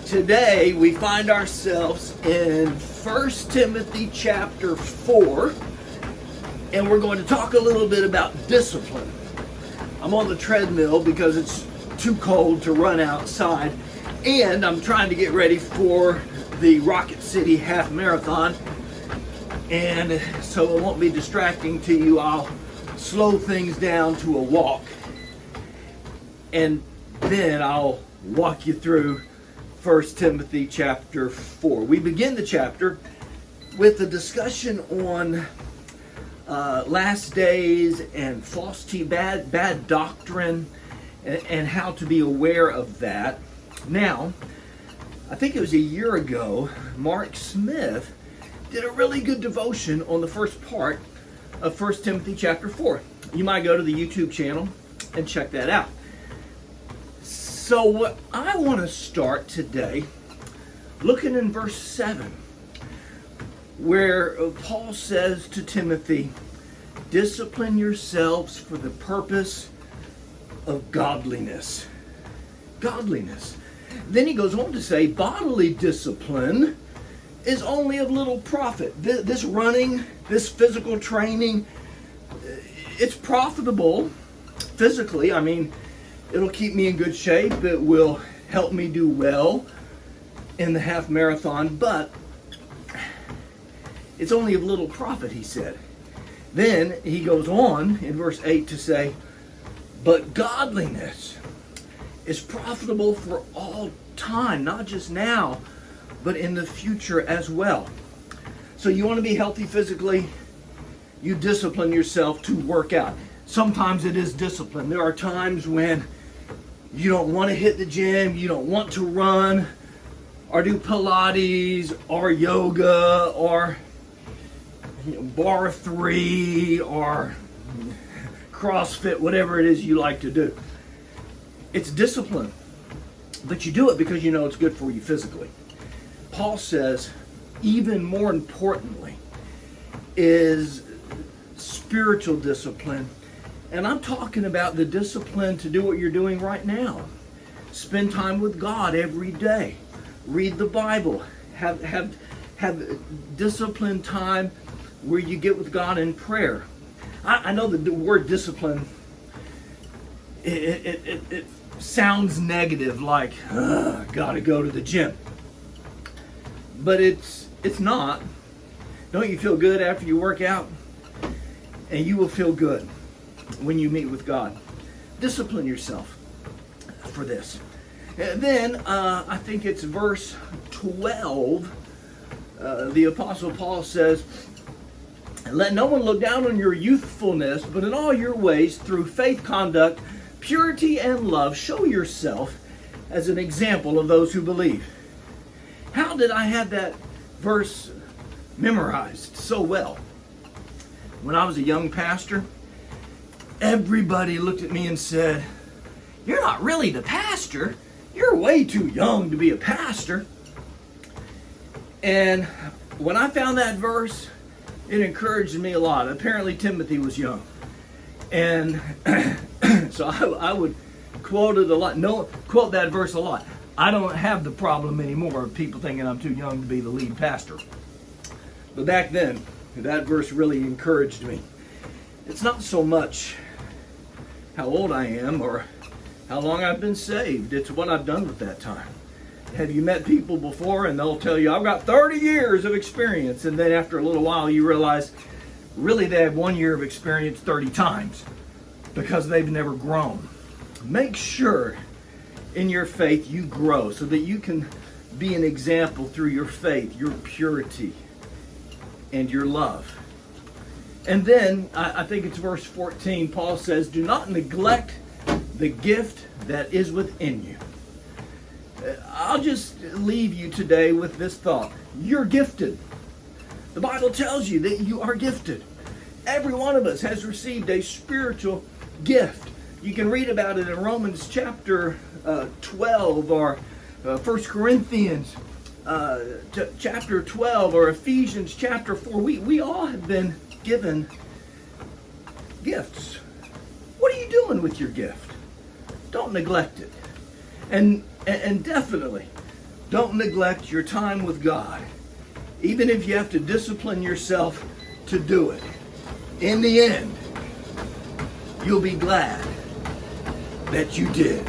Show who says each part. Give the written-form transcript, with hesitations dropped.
Speaker 1: Today we find ourselves in 1 Timothy chapter 4, and we're going to talk a little bit about discipline. I'm on the treadmill because it's too cold to run outside, and I'm trying to get ready for the Rocket City half marathon, and so it won't be distracting to you. I'll slow things down to a walk, and then I'll walk you through 1 Timothy chapter 4. We begin the chapter with a discussion on last days and false teaching, bad doctrine, and how to be aware of that. Now, I think it was a year ago, Mark Smith did a really good devotion on the first part of 1 Timothy chapter 4. You might go to the YouTube channel and check that out. So what I want to start today, looking in verse 7, where Paul says to Timothy, discipline yourselves for the purpose of godliness. Godliness. Then he goes on to say, bodily discipline is only of little profit. This running, this physical training, it's profitable physically. I mean, it'll keep me in good shape. It will help me do well in the half marathon, but it's only of little profit, he said. Then he goes on in verse 8 to say, but godliness is profitable for all time, not just now, but in the future as well. So you want to be healthy physically, you discipline yourself to work out. Sometimes it is discipline. There are times when you don't want to hit the gym, you don't want to run, or do Pilates, or yoga, or bar 3, or CrossFit, whatever it is you like to do. It's discipline, but you do it because you know it's good for you physically. Paul says, even more importantly, is spiritual discipline. And I'm talking about the discipline to do what you're doing right now. Spend time with God every day. Read the Bible. Have disciplined time where you get with God in prayer. I know the word discipline, it sounds negative, like, gotta go to the gym. But it's not. Don't you feel good after you work out? And you will feel good when you meet with God. Discipline yourself for this. And then I think it's verse 12. The Apostle Paul says, let no one look down on your youthfulness, but in all your ways, through faith, conduct, purity, and love, show yourself as an example of those who believe. How did I have that verse memorized so well? When I was a young pastor, everybody looked at me and said, you're not really the pastor. You're way too young to be a pastor. And when I found that verse, it encouraged me a lot. Apparently Timothy was young. And so I would quote it a lot. Quote that verse a lot. I don't have the problem anymore of people thinking I'm too young to be the lead pastor. But back then, that verse really encouraged me. It's not so much how old I am or how long I've been saved. It's what I've done with that time. Have you met people before and they'll tell you, I've got 30 years of experience, and then after a little while you realize really they have 1 year of experience 30 times because they've never grown. Make sure in your faith you grow so that you can be an example through your faith, your purity, and your love. And then, I think it's verse 14, Paul says, do not neglect the gift that is within you. I'll just leave you today with this thought. You're gifted. The Bible tells you that you are gifted. Every one of us has received a spiritual gift. You can read about it in Romans chapter 12 or 1 Corinthians chapter 12 or Ephesians chapter 4. We all have been given gifts. What are you doing with your gift? Don't neglect it. And definitely, Don't neglect your time with God, even if you have to discipline yourself to do it. In the end, you'll be glad that you did.